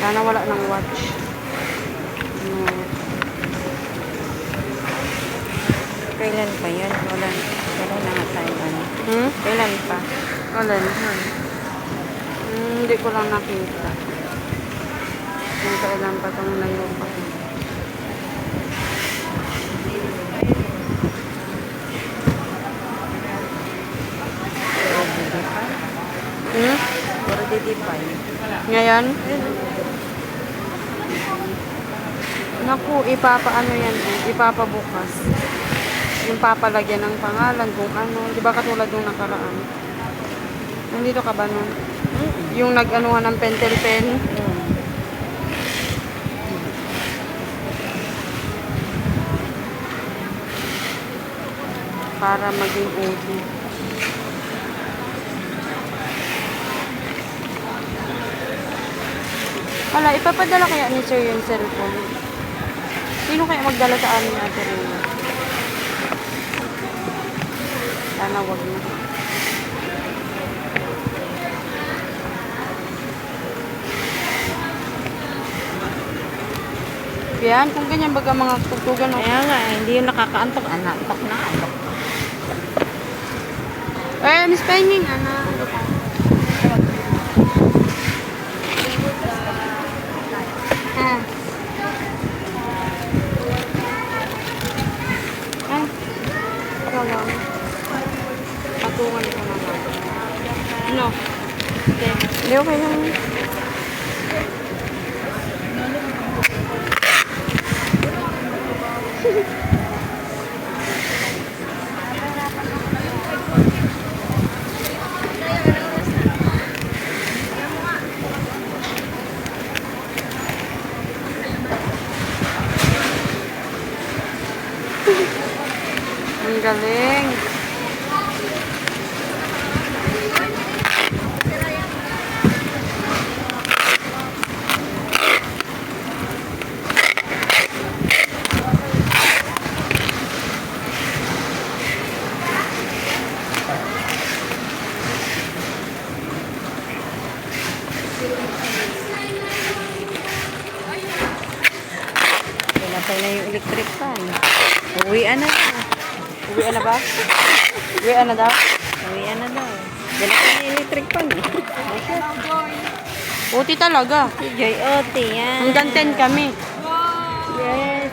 Sana wala ng watch. Kailan pa yan? Wala na nga tayo. Kailan pa? Alin? Hindi ko lang nakita. Kung kailan pa itong layo pa. Puro didipay. Ngayon? Naku, ipapaano yan eh. Ipapabukas. Yung papalagyan ng pangalan kung ano. Di ba katulad nung nakaraan? Nandito ka ba nun? Yung nag-anuhan ng pentel pen. Para maging OG. Wala, ipapadala kaya ni Sir yung cellphone? Sino kaya magdala sa amin Ate Rina? Sana wag na. Yan, kung ganyan baga mga tugtugan. Kaya nga, hindi yung nakakaantok. Antok na, antok. Miss Penying, ano? Ito lang. Patungan ko naman. No. Hindi, okay lang. Ang galing. Pinatay na yung electric fan. Uwian na daw. Uwian na ba? Uwian na daw? Uwian na daw. Pinatay na yung electric fan. Uti talaga. Si Joy Ote, yan. Hanggang 10 kami. Yes.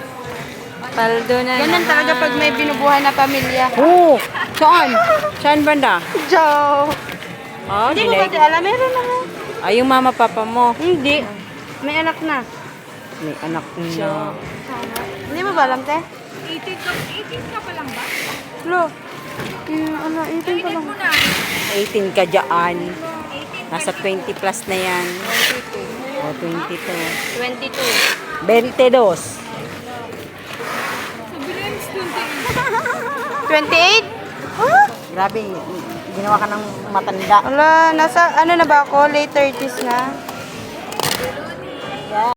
Paldo na Ganun talaga pag may binubuhay na pamilya. Oo! Saan? Saan banda? Joe! Oh, Hindi mo kasi alam, meron na nga. Ay, yung mama papa mo. Hindi. May anak na. May anak na. Hindi mo ba alam, te? 18 ka pa lang ba? Lo. 18 pa lang. 18 ka dyan. Nasa 20 plus na yan. O, 22. 22. 22. 28? Huh? Grabe, ginawa ka ng matanda. Ala, nasa ano na ba ako? Late 30s na.